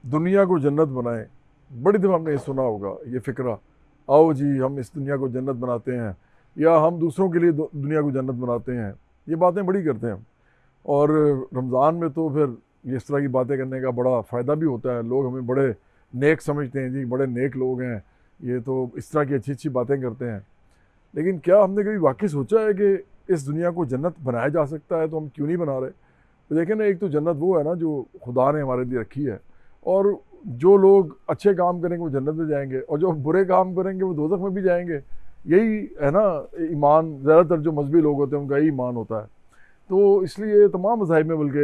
दुनिया को जन्नत बनाएं। बड़ी दफ़ा हमने ये सुना होगा ये फ़िक्रा, आओ जी हम इस दुनिया को जन्नत बनाते हैं, या हम दूसरों के लिए दुनिया को जन्नत बनाते हैं। ये बातें बड़ी करते हैं। और रमज़ान में तो फिर इस तरह की बातें करने का बड़ा फ़ायदा भी होता है। लोग हमें बड़े नेक समझते हैं, जी बड़े नेक लोग हैं, ये तो इस तरह की अच्छी अच्छी बातें करते हैं। लेकिन क्या हमने कभी वाकई सोचा है कि इस दुनिया को जन्नत बनाया जा सकता है, तो हम क्यों नहीं बना रहे? तो देखें ना, एक तो जन्नत वो है ना जो खुदा ने हमारे लिए रखी है, और जो लोग अच्छे काम करेंगे वो जन्नत में जाएंगे, और जो बुरे काम करेंगे वो दोज़ख में भी जाएंगे। यही है ना ईमान। ज़्यादातर जो मजहबी लोग होते हैं उनका यही ईमान होता है। तो इसलिए तमाम मज़ाहिब में बल्कि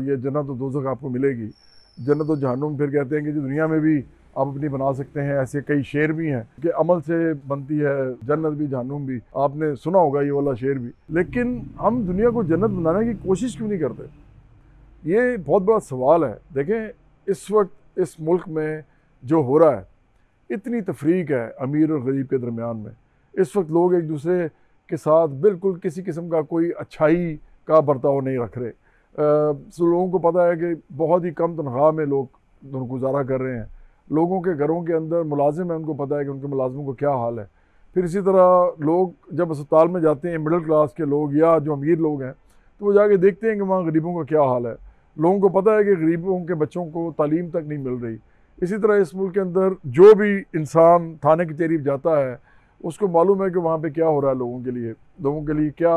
ये जन्नत और दोज़ख आपको मिलेगी। जन्नत और जहन्नुम फिर कहते हैं कि जो दुनिया में भी आप अपनी बना सकते हैं। ऐसे कई शेर भी हैं कि अमल से बनती है जन्नत भी जहन्नुम भी, आपने सुना होगा ये वाला शेर भी। लेकिन हम दुनिया को जन्नत बनाने की कोशिश क्यों नहीं करते? ये बहुत बड़ा सवाल है। देखें, इस वक्त इस मुल्क में जो हो रहा है, इतनी तफरीक है अमीर और गरीब के दरमियान में। इस वक्त लोग एक दूसरे के साथ बिल्कुल किसी किस्म का कोई अच्छाई का बर्ताव नहीं रख रहे। लोगों को पता है कि बहुत ही कम तनख्वाह में लोग गुजारा कर रहे हैं। लोगों के घरों के अंदर मुलाजिम है, उनको पता है कि उनके मुलाजिमों को क्या हाल है। फिर इसी तरह लोग जब अस्पताल में जाते हैं, मिडिल क्लास के लोग या जो अमीर लोग हैं, तो वो जाके देखते हैं कि वहाँ गरीबों का क्या हाल है। लोगों को पता है कि गरीबों के बच्चों को तालीम तक नहीं मिल रही। इसी तरह इस मुल्क के अंदर जो भी इंसान थाने की तरीफ जाता है, उसको मालूम है कि वहाँ पे क्या हो रहा है लोगों के लिए क्या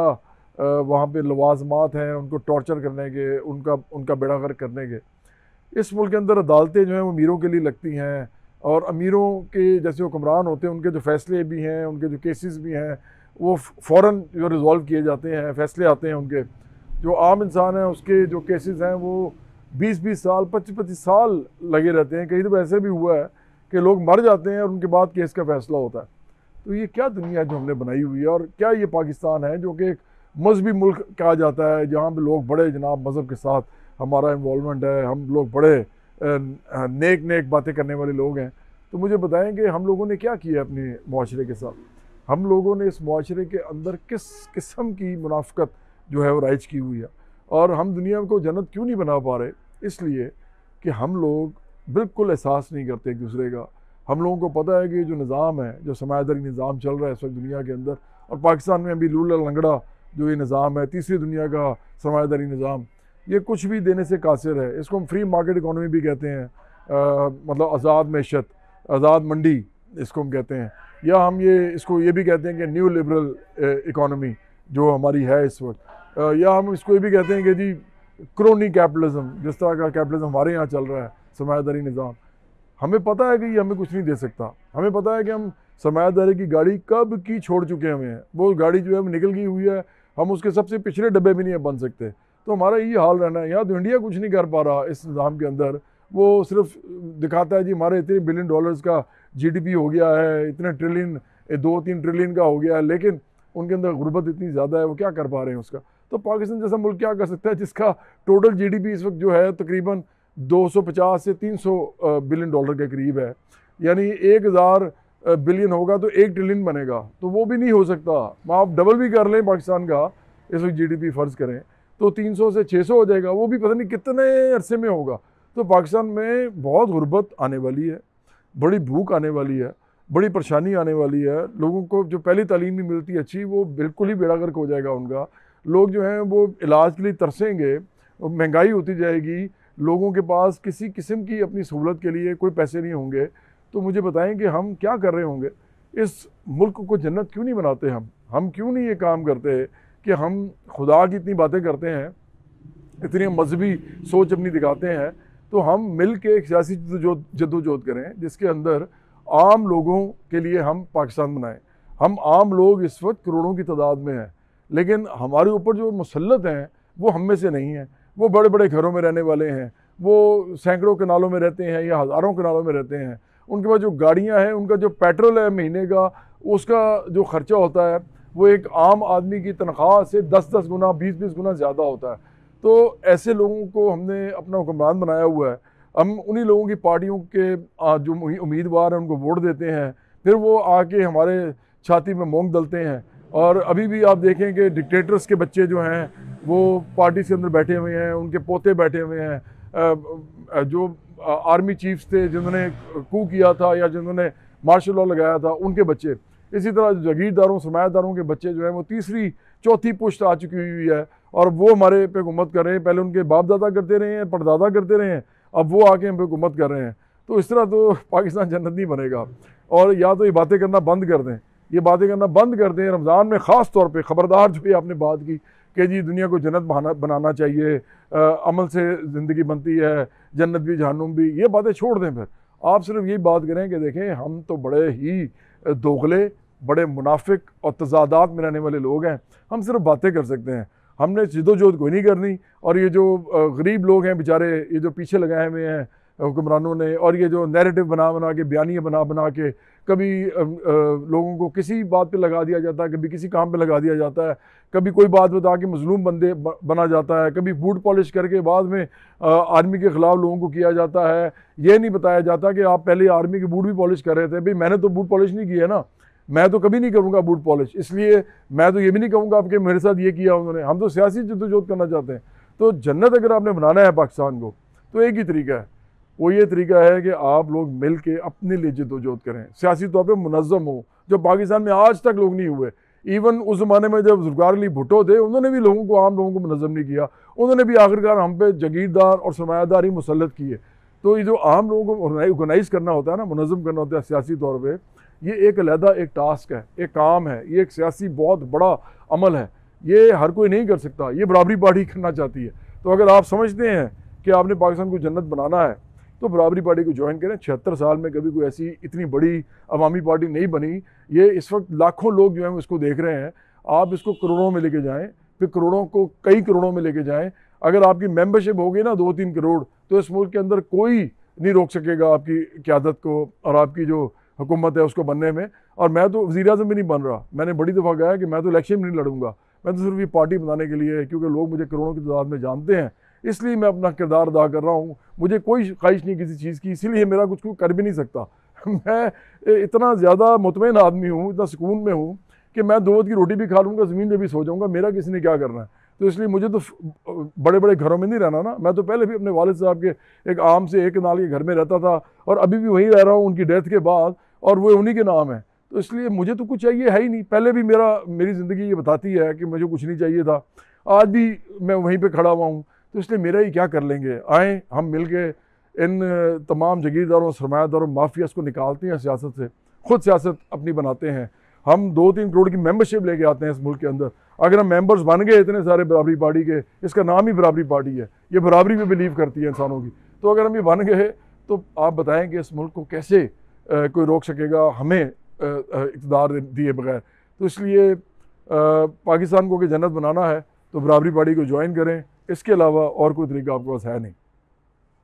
वहाँ पे लवाजमात हैं उनको टॉर्चर करने के, उनका बेड़ा गर्क करने के। इस मुल्क के अंदर अदालतें जो हैं वो अमीरों के लिए लगती हैं, और अमीरों के जैसे हुक्मरान होते हैं उनके जो फ़ैसले भी हैं, उनके जो केसेस भी हैं, वो फ़ौरन जो रिज़ॉल्व किए जाते हैं, फ़ैसले आते हैं उनके। जो आम इंसान है उसके जो केसेस हैं वो 20-20 साल 25-25 साल लगे रहते हैं। कई दफ़ा ऐसे भी हुआ है कि लोग मर जाते हैं और उनके बाद केस का फ़ैसला होता है। तो ये क्या दुनिया जो हमने बनाई हुई है, और क्या ये पाकिस्तान है जो कि एक मजहबी मुल्क कहा जाता है, जहाँ पे लोग बड़े जनाब मज़हब के साथ हमारा इन्वॉल्वमेंट है, हम लोग बड़े नेक नेक बातें करने वाले लोग हैं। तो मुझे बताएं कि हम लोगों ने क्या किया अपने माशरे के साथ? हम लोगों ने इस माशरे के अंदर किस किस्म की मुनाफ़कत जो है वो राइज की हुई है, और हम दुनिया को जन्नत क्यों नहीं बना पा रहे? इसलिए कि हम लोग बिल्कुल एहसास नहीं करते एक दूसरे का। हम लोगों को पता है कि जो निज़ाम है, जो सरमायादारी निज़ाम चल रहा है इस वक्त दुनिया के अंदर, और पाकिस्तान में अभी लूला लंगड़ा जो ये निज़ाम है, तीसरी दुनिया का सरमायादारी निज़ाम, ये कुछ भी देने से कासिर है। इसको हम फ्री मार्केट इकोनॉमी भी कहते हैं, मतलब आज़ाद मैशत, आज़ाद मंडी इसको हम कहते हैं, या हम इसको ये भी कहते हैं कि न्यू लिबरल इकोनॉमी जो हमारी है इस वक्त, या हम इसको ये भी कहते हैं कि जी क्रोनी कैपिटलिज्म, जिस तरह का कैपिटलिज्म हमारे यहाँ चल रहा है, सरमायादारी निज़ाम। हमें पता है कि ये हमें कुछ नहीं दे सकता। हमें पता है कि हम सरमायादारी की गाड़ी कब की छोड़ चुके हैं। वो गाड़ी जो है वो निकल गई हुई है, हम उसके सबसे पिछले डब्बे भी नहीं बन सकते। तो हमारा ये हाल रहना है। यहाँ तो इंडिया कुछ नहीं कर पा रहा इस निज़ाम के अंदर। वो सिर्फ दिखाता है जी हमारे इतने बिलियन डॉलर्स का GDP हो गया है, इतने ट्रिलियन 2-3 ट्रिलियन का हो गया है, लेकिन उनके अंदर गुर्बत इतनी ज़्यादा है, वो क्या कर पा रहे हैं उसका? तो पाकिस्तान जैसा मुल्क क्या कर सकता है जिसका टोटल GDP इस वक्त जो है तकरीबन 250 से 300 बिलियन डॉलर के करीब है। यानी 1000 बिलियन होगा तो 1 ट्रिलियन बनेगा, तो वो भी नहीं हो सकता। आप डबल भी कर लें पाकिस्तान का इस वक्त GDP फ़र्ज़ करें तो 300 से 600 हो जाएगा, वो भी पता नहीं कितने अरसे में होगा। तो पाकिस्तान में बहुत गुर्बत आने वाली है, बड़ी भूख आने वाली है, बड़ी परेशानी आने वाली है। लोगों को जो पहली तालीम नहीं मिलती अच्छी, वो बिल्कुल ही बेड़ा गर्क हो जाएगा उनका। लोग जो हैं वो इलाज के लिए तरसेंगे, महंगाई होती जाएगी, लोगों के पास किसी किस्म की अपनी सहूलत के लिए कोई पैसे नहीं होंगे। तो मुझे बताएं कि हम क्या कर रहे होंगे? इस मुल्क को जन्नत क्यों नहीं बनाते? हम क्यों नहीं ये काम करते कि हम खुदा की इतनी बातें करते हैं, इतनी मजहबी सोच अपनी दिखाते हैं, तो हम मिल के एक सियासी जद्दोजहद करें जिसके अंदर आम लोगों के लिए हम पाकिस्तान बनाएं। हम आम लोग इस वक्त करोड़ों की तादाद में हैं, लेकिन हमारे ऊपर जो मुसल्लत हैं वो हम में से नहीं हैं। वो बड़े बड़े घरों में रहने वाले हैं, वो सैकड़ों कनालों में रहते हैं या हज़ारों कनालों में रहते हैं। उनके पास जो गाड़ियाँ हैं, उनका जो पेट्रोल है महीने का, उसका जो ख़र्चा होता है वो एक आम आदमी की तनख्वाह से 10-10 गुना 20-20 गुना ज़्यादा होता है। तो ऐसे लोगों को हमने अपना हुक्मरान बनाया हुआ है। हम उन्हीं लोगों की पार्टियों के जो उम्मीदवार हैं उनको वोट देते हैं, फिर वो आके हमारे छाती में मोंग दलते हैं। और अभी भी आप देखें कि डिक्टेटर्स के बच्चे जो हैं वो पार्टी के अंदर बैठे हुए हैं, उनके पोते बैठे हुए हैं, जो आर्मी चीफ्स थे जिन्होंने कू किया था या जिन्होंने मार्शल लॉ लगाया था, उनके बच्चे। इसी तरह जागीरदारों सरमायादारों के बच्चे जो हैं वो तीसरी चौथी पुश्त आ चुकी हुई है और वो हमारे पे हुकूमत कर रहे हैं। पहले उनके बाप दादा करते रहे हैं, परदादा करते रहे हैं, अब वो आके हम पे हुकूमत कर रहे हैं। तो इस तरह तो पाकिस्तान जन्नत नहीं बनेगा। और या तो ये बातें करना बंद कर दें, ये बातें करना बंद कर दें। रमज़ान में ख़ास तौर पे ख़बरदार जो ये आपने बात की कि जी दुनिया को जन्नत बनाना चाहिए, अमल से ज़िंदगी बनती है, जन्नत भी जहन्नुम भी, ये बातें छोड़ दें। फिर आप सिर्फ यही बात करें कि देखें हम तो बड़े ही दोगले, बड़े मुनाफिक और तजादात में रहने वाले लोग हैं। हम सिर्फ बातें कर सकते हैं, हमने जिदोजहद कोई नहीं करनी। और ये जो गरीब लोग हैं बेचारे, ये जो पीछे लगाए हुए हैं हुक्मरानों ने, और ये जो नैरेटिव बना बना के, बयानियाँ बना बना के कभी लोगों को किसी बात पे लगा दिया जाता है, कभी किसी काम पे लगा दिया जाता है, कभी कोई बात बता के मजलूम बंदे बना जाता है, कभी बूट पॉलिश करके बाद में आर्मी के ख़िलाफ़ लोगों को किया जाता है। ये नहीं बताया जाता कि आप पहले आर्मी के बूट भी पॉलिश कर रहे थे। भाई मैंने तो बूट पॉलिश नहीं किया ना, मैं तो कभी नहीं करूँगा बूट पॉलिश, इसलिए मैं तो ये भी नहीं कहूँगा आपके मेरे साथ ये किया उन्होंने। हम तो सियासी जद्दोजहद करना चाहते हैं। तो जन्नत अगर आपने बनाना है पाकिस्तान को, तो एक ही तरीका है, वो ये तरीका है कि आप लोग मिल के अपने लिए जद्दोजहद करें, सियासी तौर पर मुनज़्ज़म हो, जो पाकिस्तान में आज तक लोग नहीं हुए। इवन उस ज़माने में जब ज़ुल्फ़िकार अली भुट्टो थे, उन्होंने भी लोगों को, आम लोगों को मुनज़्ज़म नहीं किया, उन्होंने भी आखिरकार हम पे जागीरदार और सरमायादार ही मुसल्लत किए। तो ये जो आम लोगों को ऑर्गेनाइज़ करना होता है ना, मुनज़्ज़म करना होता है सियासी तौर पर, ये एक अलहदा एक टास्क है, एक काम है, ये एक सियासी बहुत बड़ा अमल है। ये हर कोई नहीं कर सकता, ये बराबरी पार्टी करना चाहती है। तो अगर आप समझते हैं कि आपने पाकिस्तान को जन्नत बनाना है तो बराबरी पार्टी को ज्वाइन करें। 76 साल में कभी कोई ऐसी इतनी बड़ी अवामी पार्टी नहीं बनी। ये इस वक्त लाखों लोग जो हैं इसको देख रहे हैं। आप इसको करोड़ों में लेके जाएं, फिर करोड़ों को कई करोड़ों में लेके जाएं। अगर आपकी मेंबरशिप होगी ना 2-3 करोड़, तो इस मुल्क के अंदर कोई नहीं रोक सकेगा आपकी क़यादत को और आपकी जो हुकूमत है उसको बनने में। और मैं तो वज़ीर-ए-आज़म भी नहीं बन रहा, मैंने बड़ी दफ़ा कहा है कि मैं तो इलेक्शन में नहीं लड़ूंगा, मैं तो सिर्फ ये पार्टी बनाने के लिए, क्योंकि लोग मुझे करोड़ों की तादाद में जानते हैं, इसलिए मैं अपना किरदार अदा कर रहा हूँ। मुझे कोई ख्वाहिश नहीं किसी चीज़ की, इसीलिए मेरा कुछ कर भी नहीं सकता। मैं इतना ज़्यादा मुतमईन आदमी हूँ, इतना सुकून में हूँ कि मैं 2 वक्त की रोटी भी खा लूँगा, ज़मीन पे भी सो जाऊँगा, मेरा किसी ने क्या करना है। तो इसलिए मुझे तो बड़े बड़े घरों में नहीं रहना ना। मैं तो पहले भी अपने वालिद साहब के एक आम से एक नाल के घर में रहता था और अभी भी वहीं रह रहा हूँ उनकी डेथ के बाद, और वो उन्हीं के नाम है। तो इसलिए मुझे तो कुछ चाहिए है ही नहीं। पहले भी मेरी ज़िंदगी ये बताती है कि मुझे कुछ नहीं चाहिए था, आज भी मैं वहीं पर खड़ा हुआ हूँ। तो इसलिए मेरा ही क्या कर लेंगे। आएँ हम मिल के इन तमाम जागीरदारों, सरमायादारों, माफियाज़ को निकालते हैं सियासत से, ख़ुद सियासत अपनी बनाते हैं। हम 2-3 करोड़ की मेंबरशिप लेके आते हैं इस मुल्क के अंदर। अगर हम मेंबर्स बन गए इतने सारे बराबरी पार्टी के, इसका नाम ही बराबरी पार्टी है, ये बराबरी में बिलीव करती है इंसानों की। तो अगर हम ये बन गए तो आप बताएं कि इस मुल्क को कैसे कोई रोक सकेगा हमें इक़्तिदार दिए बगैर। तो इसलिए पाकिस्तान को कि जन्नत बनाना है तो बराबरी पार्टी को ज्वाइन करें, इसके अलावा और कोई तरीका आपके पास है नहीं।